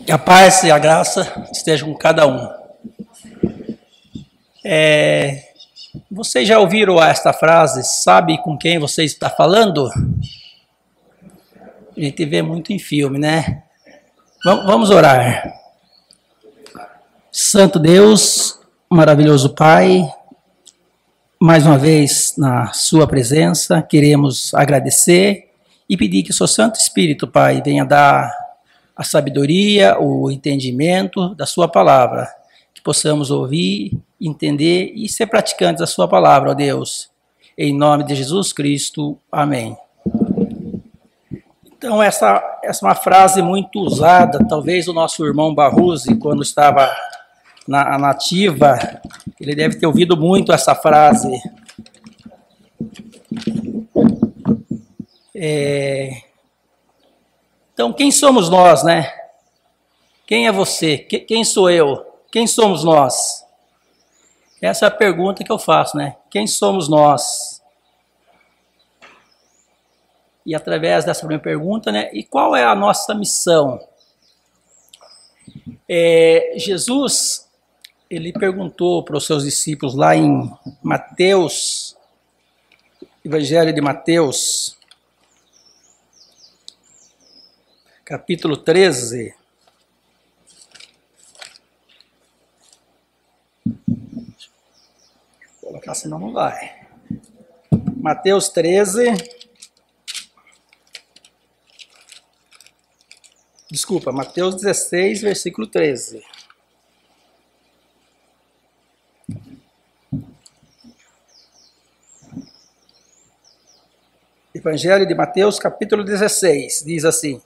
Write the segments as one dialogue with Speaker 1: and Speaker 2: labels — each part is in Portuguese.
Speaker 1: Que a paz e a graça estejam com cada um. Vocês já ouviram esta frase, sabe com quem você está falando? A gente vê muito em filme, né? Vamos orar. Santo Deus, maravilhoso Pai, mais uma vez na sua presença, queremos agradecer e pedir que o seu Santo Espírito, Pai, venha dar a sabedoria, o entendimento da sua palavra, que possamos ouvir, entender e ser praticantes da sua palavra, ó Deus. Em nome de Jesus Cristo, amém. Então, essa é uma frase muito usada, talvez o nosso irmão Barroso, quando estava na nativa, ele deve ter ouvido muito essa frase. Então, quem somos nós, né? Quem é você? Quem sou eu? Quem somos nós? Essa é a pergunta que eu faço, né? Quem somos nós? E através dessa primeira pergunta, né? E qual é a nossa missão? Jesus, ele perguntou para os seus discípulos lá em Mateus, Evangelho de Mateus, capítulo 13. Vou colocar, senão não vai. Mateus 13. Desculpa, Mateus 16, versículo 13. Evangelho de Mateus, capítulo 16, diz assim: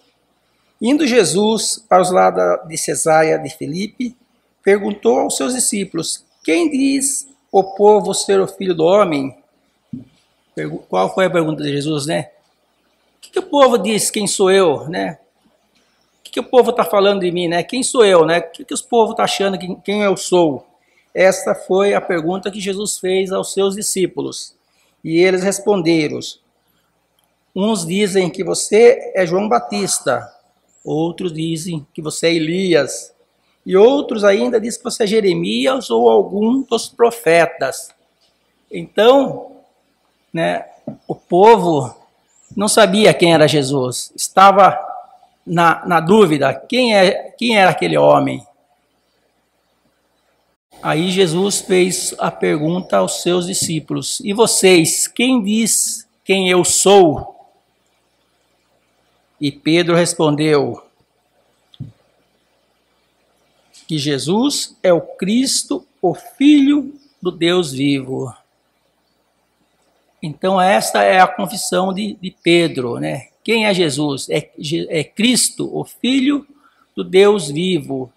Speaker 1: Indo Jesus para os lados de Cesareia de Filipe, perguntou aos seus discípulos: Quem diz o povo ser o Filho do Homem? Qual foi a pergunta de Jesus, né? O que o povo diz? Quem sou eu, né? O que o povo está falando de mim, né? Quem sou eu, né? O que os povos estão achando quem eu sou? Esta foi a pergunta que Jesus fez aos seus discípulos. E eles responderam: Uns dizem que você é João Batista, outros dizem que você é Elias, e outros ainda dizem que você é Jeremias ou algum dos profetas. Então, né, o povo não sabia quem era Jesus, estava na dúvida, quem era aquele homem. Aí Jesus fez a pergunta aos seus discípulos: E vocês, quem diz quem eu sou? E Pedro respondeu que Jesus é o Cristo, o Filho do Deus vivo. Então esta é a confissão de Pedro, né? Quem é Jesus? É Cristo, o Filho do Deus vivo.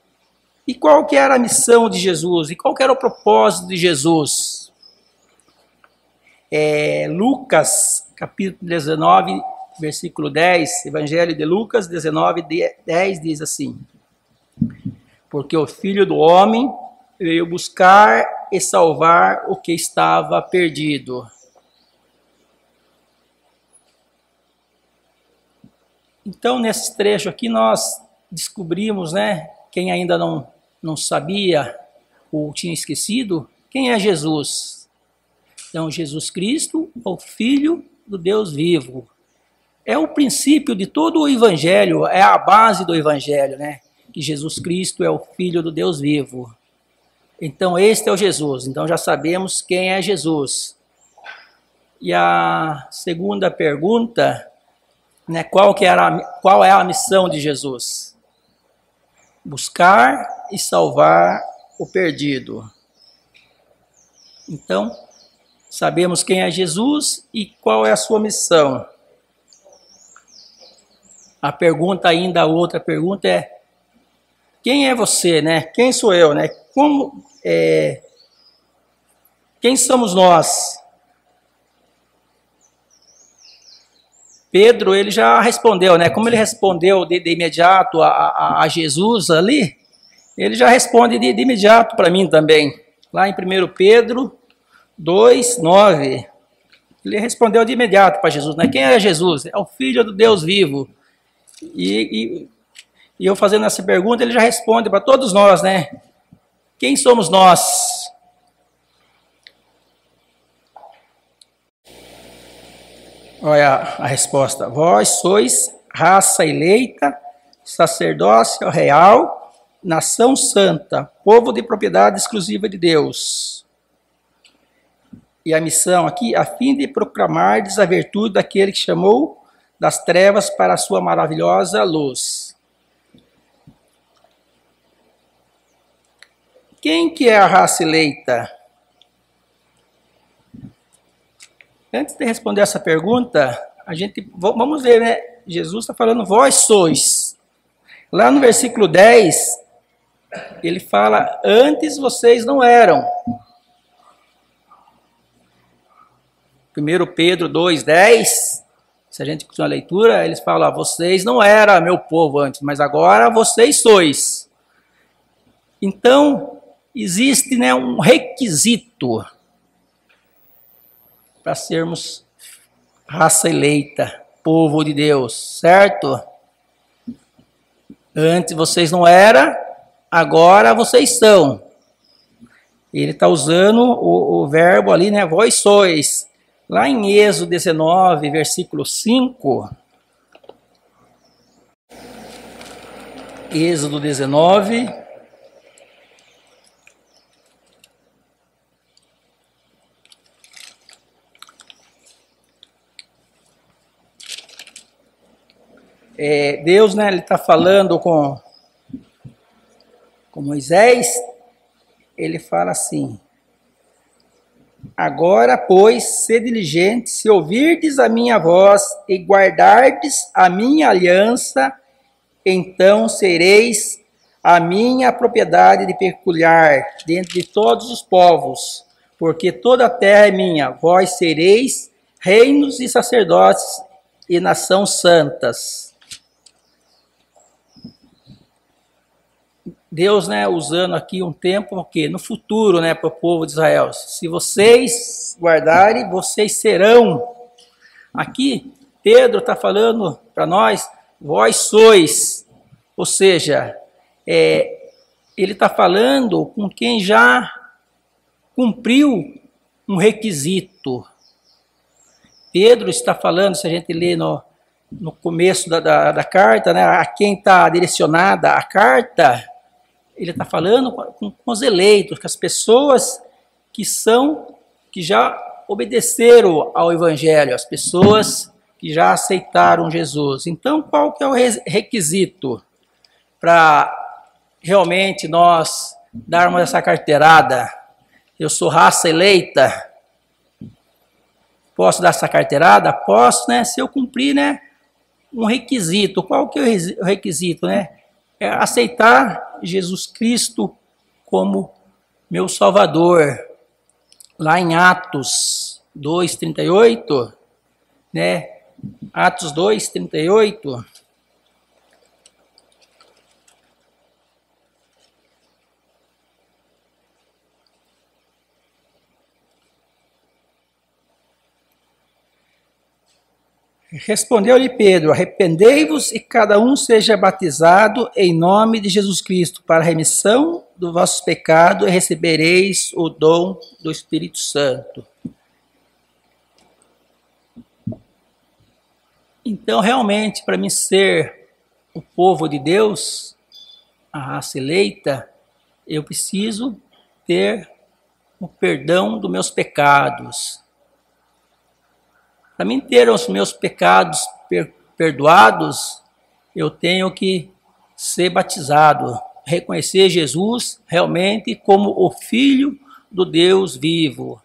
Speaker 1: E qual que era a missão de Jesus? E qual que era o propósito de Jesus? Lucas, capítulo 19, versículo 10, Evangelho de Lucas 19, 10, diz assim: Porque o Filho do Homem veio buscar e salvar o que estava perdido. Então, nesse trecho aqui, nós descobrimos, né, quem ainda não sabia ou tinha esquecido, quem é Jesus. Então, Jesus Cristo, o Filho do Deus vivo. É o princípio de todo o Evangelho, é a base do Evangelho, né? Que Jesus Cristo é o Filho do Deus vivo. Então, este é o Jesus. Então, já sabemos quem é Jesus. E a segunda pergunta, né? Qual é a missão de Jesus? Buscar e salvar o perdido. Então, sabemos quem é Jesus e qual é a sua missão. A pergunta ainda, a outra pergunta é: quem é você, né? Quem sou eu, né? Quem somos nós? Pedro, ele já respondeu, né? Como ele respondeu de imediato a Jesus ali, ele já responde de imediato para mim também. Lá em 1 Pedro 2, 9, ele respondeu de imediato para Jesus, né? Quem era Jesus? É o Filho do Deus vivo. E E eu fazendo essa pergunta, ele já responde para todos nós, né? Quem somos nós? Olha a resposta. Vós sois raça eleita, sacerdócio real, nação santa, povo de propriedade exclusiva de Deus. E a missão aqui, a fim de proclamardes a virtude daquele que chamou das trevas para a sua maravilhosa luz. Quem que é a raça eleita? Antes de responder essa pergunta, vamos ver, né? Jesus está falando, vós sois. Lá no versículo 10, ele fala, antes vocês não eram. 1 Pedro 2,10, se a gente continua a leitura, eles falam, vocês não eram meu povo antes, mas agora vocês sois. Então, existe, né, um requisito para sermos raça eleita, povo de Deus, certo? Antes vocês não eram, agora vocês são. Ele está usando o verbo ali, né, vós sois. Lá em Êxodo 19, versículo 5. Êxodo 19. Deus, né, ele está falando com Moisés, ele fala assim, agora, pois, sede diligente, se ouvirdes a minha voz e guardardes a minha aliança, então sereis a minha propriedade de peculiar dentre de todos os povos, porque toda a terra é minha, vós sereis reinos e sacerdotes e nação santas. Deus, né, usando aqui um tempo, porque no futuro, né, para o povo de Israel, se vocês guardarem, vocês serão. Aqui, Pedro está falando para nós, vós sois, ou seja, ele está falando com quem já cumpriu um requisito. Pedro está falando, se a gente lê no começo da carta, né, a quem está direcionada a carta, ele está falando com os eleitos, com as pessoas que já obedeceram ao Evangelho, as pessoas que já aceitaram Jesus. Então, qual que é o requisito para realmente nós darmos essa carteirada? Eu sou raça eleita. Posso dar essa carteirada? Posso, né? Se eu cumprir, né, um requisito. Qual que é o requisito, né? É aceitar Jesus Cristo como meu Salvador. Lá em Atos 2:38, né? Atos 2:38. Respondeu-lhe Pedro, arrependei-vos e cada um seja batizado em nome de Jesus Cristo para a remissão dos vossos pecados e recebereis o dom do Espírito Santo. Então, realmente, para mim ser o povo de Deus, a raça eleita, eu preciso ter o perdão dos meus pecados. Para mim ter os meus pecados perdoados, eu tenho que ser batizado, reconhecer Jesus realmente como o Filho do Deus vivo.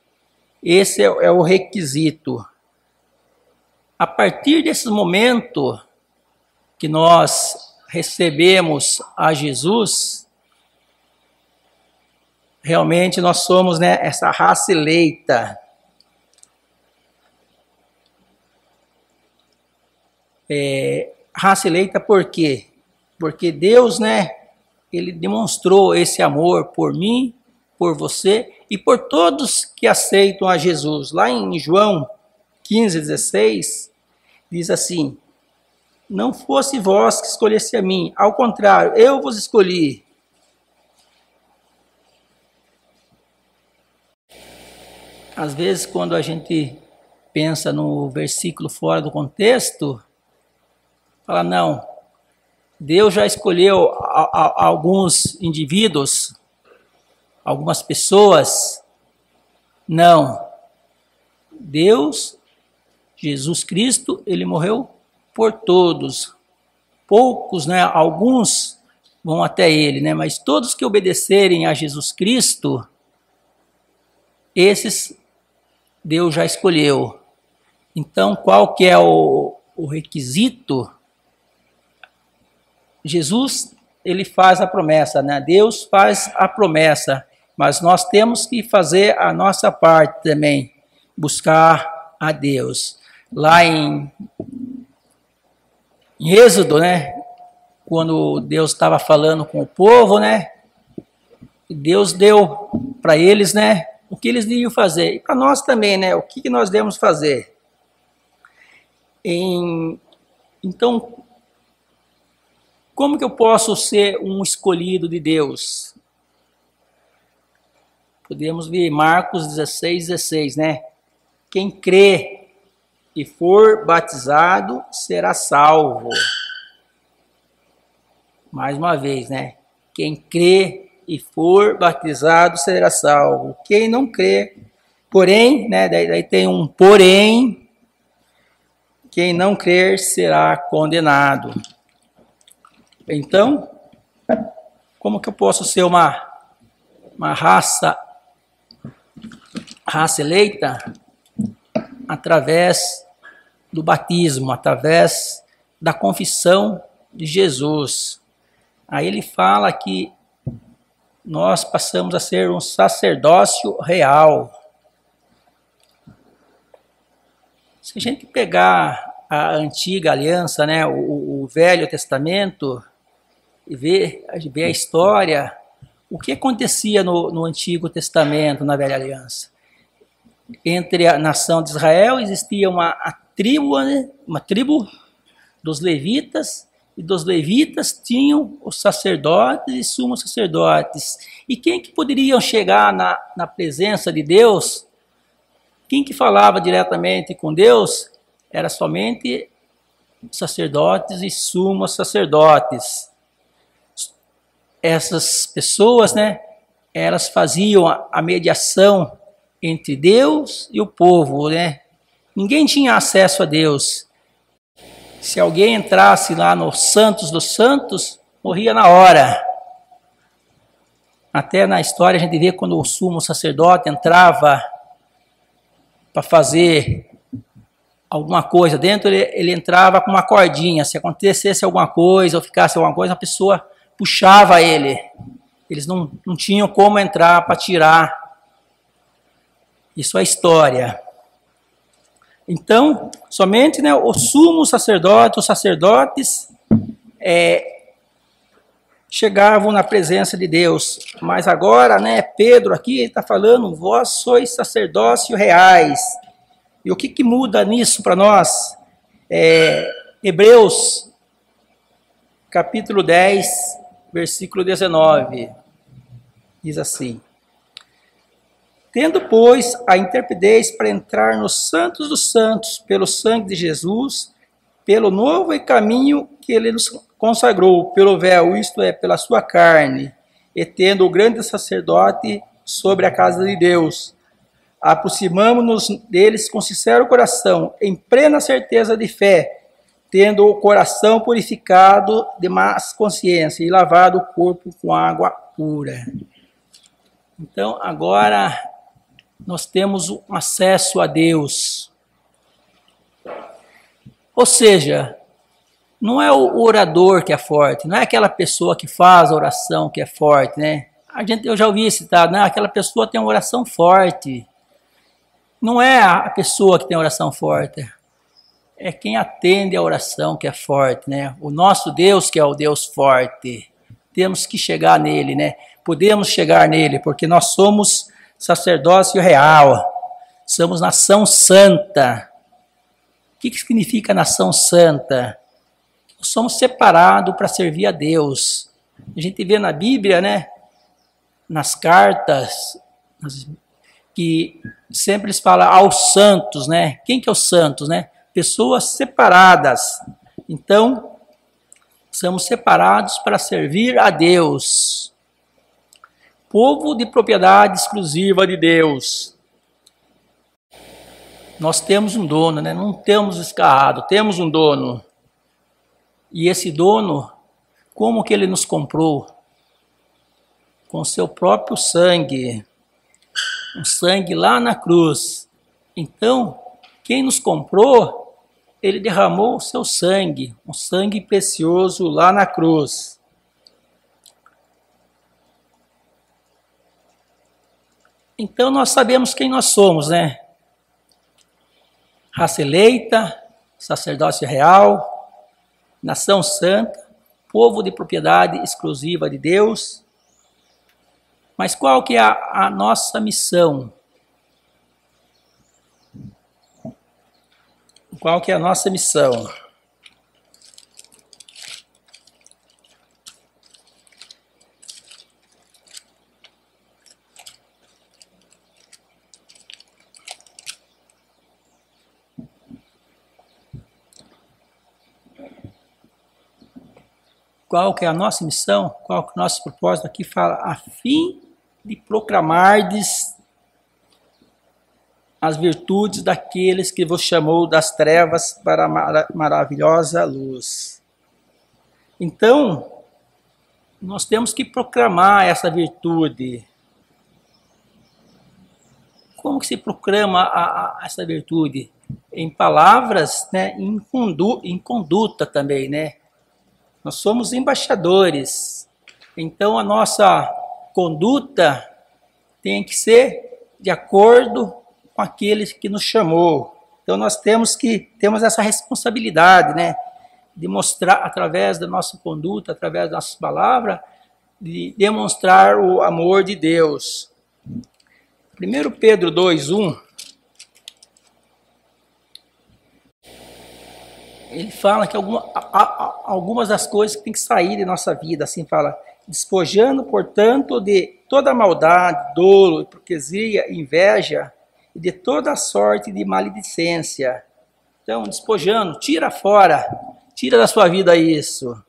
Speaker 1: Esse é o requisito. A partir desse momento que nós recebemos a Jesus, realmente nós somos, né, essa raça eleita. Raça eleita por quê? Porque Deus, né, ele demonstrou esse amor por mim, por você e por todos que aceitam a Jesus. Lá em João 15:16, diz assim, não fosse vós que escolhesse a mim, ao contrário, eu vos escolhi. Às vezes, quando a gente pensa no versículo fora do contexto, fala, não, Deus já escolheu alguns indivíduos, algumas pessoas. Não. Deus, Jesus Cristo, ele morreu por todos. Poucos, né, alguns vão até ele, né, mas todos que obedecerem a Jesus Cristo, esses Deus já escolheu. Então, qual que é o requisito? Jesus, ele faz a promessa, né? Deus faz a promessa, mas nós temos que fazer a nossa parte também, buscar a Deus. Lá em Êxodo, né? Quando Deus estava falando com o povo, né? Deus deu para eles, né? O que eles deviam fazer. E para nós também, né? O que nós devemos fazer. Então, como que eu posso ser um escolhido de Deus? Podemos ver Marcos 16, né? Quem crê e for batizado será salvo. Mais uma vez, né? Quem crê e for batizado será salvo. Quem não crê, porém, né? Daí tem um porém, quem não crer será condenado. Então, como que eu posso ser uma raça eleita? Através do batismo, através da confissão de Jesus. Aí ele fala que nós passamos a ser um sacerdócio real. Se a gente pegar a antiga aliança, né, o Velho Testamento, e ver a história, o que acontecia no Antigo Testamento, na Velha Aliança? Entre a nação de Israel existia uma tribo dos levitas, e dos levitas tinham os sacerdotes e sumos sacerdotes. E quem que poderiam chegar na presença de Deus? Quem que falava diretamente com Deus? Era somente sacerdotes e sumos sacerdotes. Essas pessoas, né, elas faziam a mediação entre Deus e o povo, né? Ninguém tinha acesso a Deus. Se alguém entrasse lá no Santos dos Santos, morria na hora. Até na história a gente vê quando o sumo sacerdote entrava para fazer alguma coisa dentro, ele entrava com uma cordinha. Se acontecesse alguma coisa ou ficasse alguma coisa, a pessoa puxava ele. Eles não tinham como entrar para tirar. Isso é história. Então, somente, né, o sumo sacerdote, os sacerdotes chegavam na presença de Deus. Mas agora, né, Pedro aqui está falando, vós sois sacerdócio reais. E o que muda nisso para nós? Hebreus, capítulo 10, versículo 19, diz assim: tendo, pois, a intrepidez para entrar nos santos dos santos, pelo sangue de Jesus, pelo novo caminho que ele nos consagrou, pelo véu, isto é, pela sua carne, e tendo o grande sacerdote sobre a casa de Deus, aproximamo-nos deles com sincero coração, em plena certeza de fé, tendo o coração purificado de más consciência e lavado o corpo com água pura. Então, agora nós temos um acesso a Deus. Ou seja, não é o orador que é forte, não é aquela pessoa que faz a oração que é forte, né? Eu já ouvi citado, né? Aquela pessoa tem uma oração forte. Não é a pessoa que tem oração forte, é quem atende a oração que é forte, né? O nosso Deus que é o Deus forte. Temos que chegar nele, né? Podemos chegar nele, porque nós somos sacerdócio real, somos nação santa. O que significa nação santa? somos separados para servir a Deus. A gente vê na Bíblia, né, nas cartas, que sempre eles falam aos santos, né? Quem que é os santos, né? Pessoas separadas. Então, somos separados para servir a Deus. Povo de propriedade exclusiva de Deus. Nós temos um dono, né? Não temos escarrado, temos um dono. E esse dono, como que ele nos comprou? Com seu próprio sangue. Um sangue lá na cruz. Então, quem nos comprou, ele derramou o seu sangue, um sangue precioso lá na cruz. Então nós sabemos quem nós somos, né? Raça eleita, sacerdócio real, nação santa, povo de propriedade exclusiva de Deus. Mas qual que é a nossa missão? Qual que é a nossa missão? Qual que é a nossa missão? Qual que é o nosso propósito? Aqui fala, a fim de proclamardes as virtudes daqueles que vos chamou das trevas para a maravilhosa luz. Então, nós temos que proclamar essa virtude. Como que se proclama essa virtude? Em palavras, né? Em conduta também, né? Nós somos embaixadores. Então, a nossa conduta tem que ser de acordo com aquele que nos chamou. Então nós temos essa responsabilidade, né, de mostrar através da nossa conduta, através das nossas palavras, de demonstrar o amor de Deus. 1 Pedro 2:1, ele fala que algumas das coisas que tem que sair de nossa vida, assim fala, despojando, portanto, de toda maldade, dolo, hipocrisia, inveja, e de toda sorte de maledicência. Então, despojando, tira fora, tira da sua vida isso.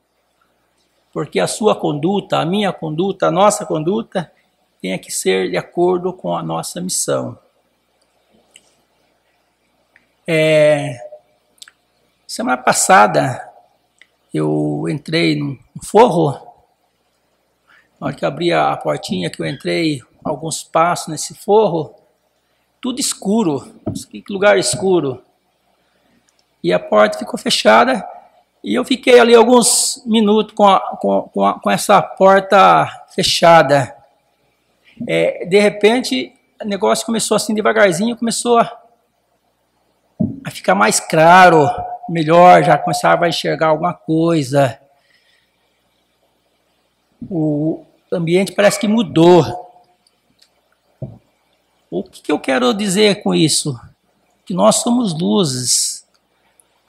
Speaker 1: Porque a sua conduta, a minha conduta, a nossa conduta, tem que ser de acordo com a nossa missão. Semana passada, eu entrei num forro. Na hora que eu abri a portinha que eu entrei, alguns passos nesse forro, tudo escuro, que lugar escuro. E a porta ficou fechada e eu fiquei ali alguns minutos com essa porta fechada. De repente, o negócio começou assim devagarzinho, começou a ficar mais claro, melhor, já começava a enxergar alguma coisa. O ambiente parece que mudou. O que eu quero dizer com isso? Que nós somos luzes.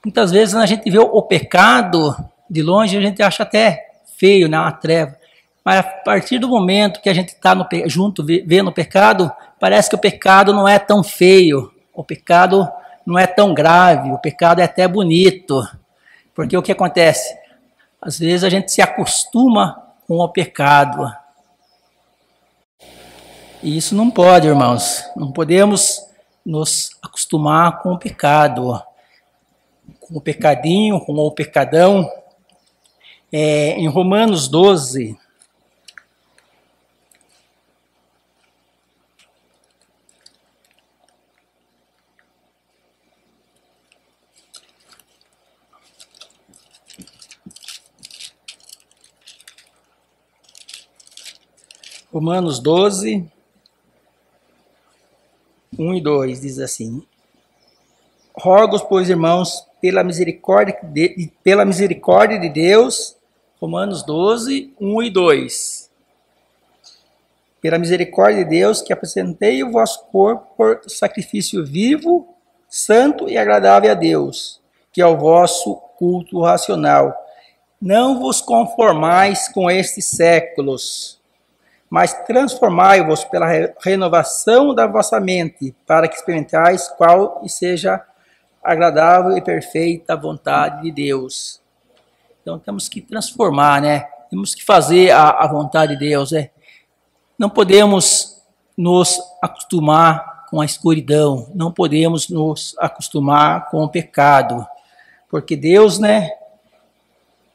Speaker 1: Muitas vezes a gente vê o pecado de longe, a gente acha até feio, né, uma treva. Mas a partir do momento que a gente está junto, vendo o pecado, parece que o pecado não é tão feio. O pecado não é tão grave, o pecado é até bonito. Porque o que acontece? Às vezes a gente se acostuma com o pecado. E isso não pode, irmãos. Não podemos nos acostumar com o pecado, com o pecadinho, com o pecadão. Em Romanos 12, Romanos 12, 1 e 2, diz assim: Rogo, pois, irmãos, pela misericórdia de Deus, Romanos 12, 1 e 2. Pela misericórdia de Deus, que apresentei o vosso corpo por sacrifício vivo, santo e agradável a Deus, que é o vosso culto racional. Não vos conformais com estes séculos, mas transformai-vos pela renovação da vossa mente, para que experimentais qual e seja agradável e perfeita a vontade de Deus. Então temos que transformar, né? Temos que fazer a vontade de Deus, né? Não podemos nos acostumar com a escuridão, não podemos nos acostumar com o pecado, porque Deus, né?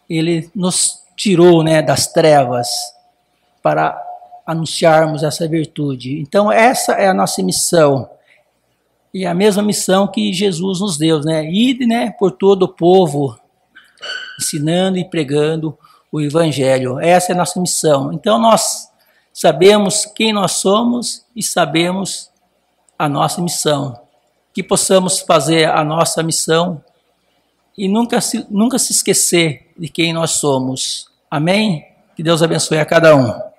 Speaker 1: Ele nos tirou, né, das trevas para anunciarmos essa virtude. Então essa é a nossa missão. E a mesma missão que Jesus nos deu, né? Ide, né, por todo o povo, ensinando e pregando o Evangelho. Essa é a nossa missão. Então nós sabemos quem nós somos e sabemos a nossa missão. Que possamos fazer a nossa missão e nunca se esquecer de quem nós somos. Amém? Que Deus abençoe a cada um.